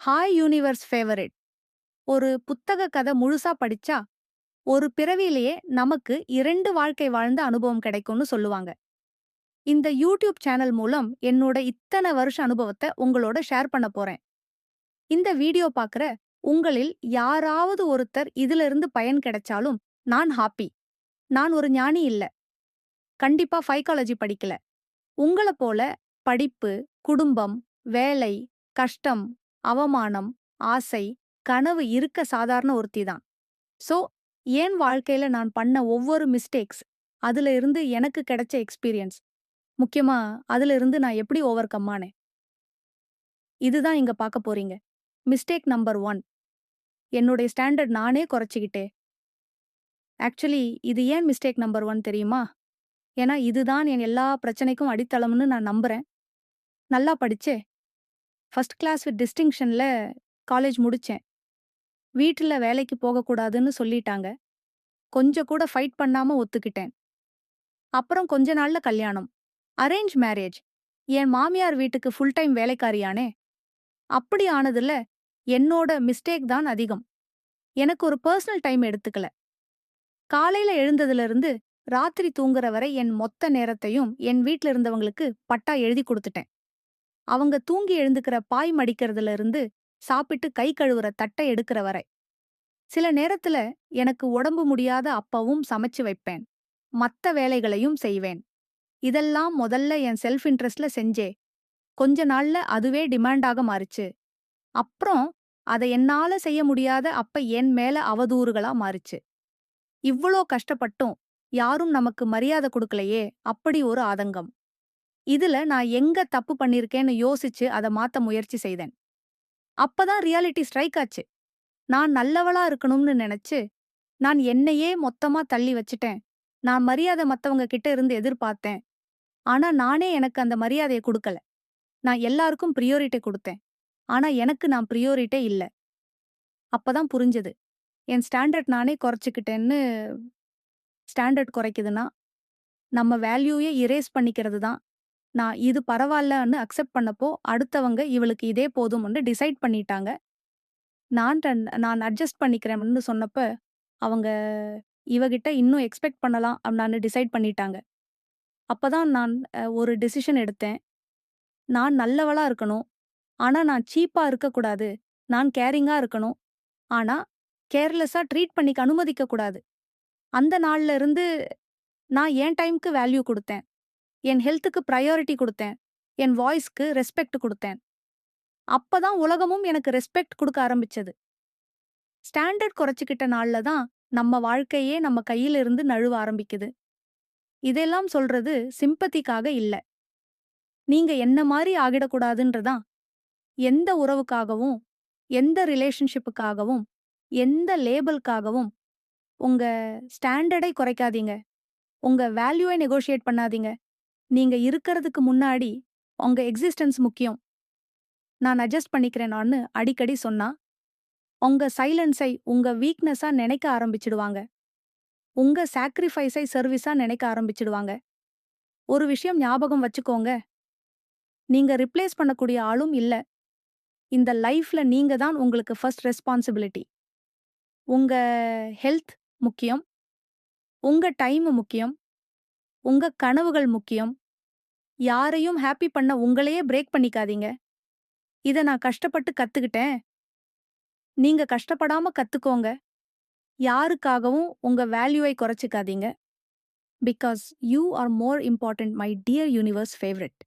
Hi universe favourite ஒரு புத்தக கதை முழுசா படிச்சா ஒரு பிறவியிலேயே நமக்கு 2 வாழ்க்கை வாழ்ந்த அனுபவம் கிடைக்கும்னு சொல்லுவாங்க. இந்த யூடியூப் சேனல் மூலம் என்னோட இத்தனை வருஷ அனுபவத்தை உங்களோட ஷேர் பண்ண போறேன். இந்த வீடியோ பார்க்குற உங்களில் யாராவது ஒருத்தர் இதுல இருந்து பயன் கிடைச்சாலும் நான் ஹாப்பி. நான் ஒரு ஞானி இல்ல. கண்டிப்பா சைக்காலஜி படிக்கல. உங்கள போல படிப்பு, குடும்பம், வேலை, கஷ்டம், அவமானம், ஆசை, கனவு இருக்க சாதாரண ஒருத்தி தான். சோ, என் வாழ்க்கையில நான் பண்ண ஒவ்வொரு மிஸ்டேக்ஸ், அதுல இருந்து எனக்கு கிடைச்ச எக்ஸ்பீரியன்ஸ், முக்கியமா அதுல இருந்து நான் எப்படி ஓவர் கம் ஆனேன். இதுதான் இங்க பார்க்க போறீங்க. Mistake number 1. என்னுடைய ஸ்டாண்டர்ட் நானே குறைச்சுக்கிட்டேன். ஆக்சுவலி இது ஏன் மிஸ்டேக் நம்பர் 1 தெரியுமா? ஏன்னா இதுதான் என் எல்லா பிரச்சனைக்கும் அடித்தளம்னு நான் நம்புறேன். நல்லா படிச்சேன். ஃபர்ஸ்ட் கிளாஸ் வித் டிஸ்டிங்ஷன்ல காலேஜ் முடிச்சேன். வீட்டுல வேலைக்கு போகக்கூடாதுன்னு சொல்லிட்டாங்க. கொஞ்சம் கூட ஃபைட் பண்ணாம ஒத்துக்கிட்டேன். அப்புறம் கொஞ்ச நாள்ல கல்யாணம். Arrange marriage. என் மாமியார் வீட்டுக்கு ஃபுல் டைம் வேலைக்காரியானே. அப்படி ஆனதுல என்னோட மிஸ்டேக் தான் அதிகம். எனக்கு ஒரு பர்சனல் டைம் எடுத்துக்கல. காலையில எழுந்ததுல இருந்து ராத்திரி தூங்குற வரை என் மொத்த நேரத்தையும் என் வீட்ல இருந்தவங்களுக்கு பட்டா எழுதி கொடுத்துட்டேன். அவங்க தூங்கி எழுந்துக்கிற பாய் மடிக்கிறதுல இருந்து சாப்பிட்டு கை கழுவுற தட்டை எடுக்கிற வரை. சில நேரத்துல எனக்கு உடம்பு முடியாத அப்பவும் சமைச்சு வைப்பேன். மத்த வேலைகளையும் செய்வேன். இதெல்லாம் முதல்ல என் செல்ஃப் இன்ட்ரெஸ்ட்ல செஞ்சே. கொஞ்ச நாள்ல அதுவே டிமாண்டாக மாறுச்சு. அப்புறம் அத என்னால செய்ய முடியாத அப்ப என் மேல அவதூறுகளா மாறுச்சு. இவ்ளோ கஷ்டப்பட்டும் யாரும் நமக்கு மரியாதை கொடுக்கலையே அப்படி ஒரு ஆதங்கம். இதுல நான் எங்க தப்பு பண்ணிருக்கேன்னு யோசிச்சு அத மாத்த முயற்சி செய்தேன். அப்பதான் ரியாலிட்டி ஸ்ட்ரைக் ஆச்சு. நான் நல்லவளா இருக்கணும்னு நினைச்சு நான் என்னையே மொத்தமா தள்ளி வச்சுட்டேன். நான் மரியாதை மத்தவங்க கிட்ட இருந்து எதிர்பார்த்தேன். ஆனா நானே எனக்கு அந்த மரியாதைய குடுக்கல. நான் எல்லாருக்கும் பிரியோரிட்டி குடுத்தேன். ஆனா எனக்கு நான் பிரியோரிட்டே இல்ல. அப்பதான் புரிஞ்சது. என் ஸ்டாண்டர்ட் நானே குறைச்சுக்கிட்டேன்னு. ஸ்டாண்டர்ட் குறைக்குதுன்னா, நம்ம வேல்யூயே இரேஸ் பண்ணிக்கிறது தான். நான் இது பரவால்லன்னு அக்செப்ட் பண்ணப்போ, அடுத்தவங்க இவளுக்கு இதே போதும்னு டிசைட் பண்ணிட்டாங்க. நான் அட்ஜஸ்ட் பண்ணிக்கிறேன்னு சொன்னப்ப, அவங்க இவகிட்ட இன்னும் எக்ஸ்பெக்ட் பண்ணலாம் நானு டிசைட் பண்ணிட்டாங்க. அப்பதான் நான் ஒரு டிசிஷன் எடுத்தேன். நான் நல்லவளா இருக்கணும். ஆனா நான் சீப்பா இருக்கக்கூடாது. நான் கேரிங்கா இருக்கணும். ஆனா கேர்லெஸ்ஸா ட்ரீட் பண்ணிக்க அனுமதிக்க கூடாது. அந்த நாள்ல இருந்து நான் என் டைம்க்கு வேல்யூ குடுத்தேன். என் ஹெல்த்துக்கு பிரையாரிட்டி குடுத்தேன். என் வாய்ஸ்க்கு ரெஸ்பெக்ட் குடுத்தேன். அப்பதான் உலகமும் எனக்கு ரெஸ்பெக்ட் குடுக்க ஆரம்பிச்சது. ஸ்டாண்டர்ட் குறைச்சுக்கிட்ட நாள்ல தான் நம்ம வாழ்க்கையே நம்ம கையில இருந்து நழுவ ஆரம்பிக்குது. இதெல்லாம் சொல்றது சிம்பத்திக்காக இல்ல. நீங்க என்ன மாரி ஆகிடக்கூடாதுன்றதான். எந்த உறவுக்காகவும், எந்த ரிலேஷன்ஷிப்புக்காகவும், எந்த லேபலுக்காகவும் உங்க ஸ்டாண்டர்டை குறைக்காதீங்க. உங்க வேல்யூவை நெகோஷியேட் பண்ணாதீங்க. நீங்க இருக்கறதுக்கு முன்னாடி உங்க எக்ஸிஸ்டன்ஸ் முக்கியம். நான் அட்ஜஸ்ட் பண்ணிக்கிறேனான்னு அடிக்கடி சொன்னா, உங்க சைலன்ஸை உங்க வீக்னஸா நினைக்க ஆரம்பிச்சிடுவாங்க. உங்க சாக்ரிஃபைஸை சர்வீஸா நினைக்க ஆரம்பிச்சிடுவாங்க. ஒரு விஷயம் ஞாபகம் வச்சுக்கோங்க. நீங்க ரிப்ளேஸ் பண்ணக்கூடிய ஆளும் இல்ல. இந்த லைஃப்ல நீங்க தான் உங்களுக்கு ஃபர்ஸ்ட் ரெஸ்பான்சிபிலிட்டி. உங்க ஹெல்த் முக்கியம். உங்க டைம் முக்கியம். உங்க கனவுகள் முக்கியம். யாரையும் ஹாப்பி பண்ண உங்களையே பிரேக் பண்ணிக்காதீங்க. இத நான் கஷ்டப்பட்டு கத்துக்கிட்டேன். நீங்க கஷ்டப்படாம கத்துக்கோங்க. யாருக்காகவும் உங்க வேல்யூவை குறைச்சுக்காதீங்க. Because you are more important my dear universe favourite.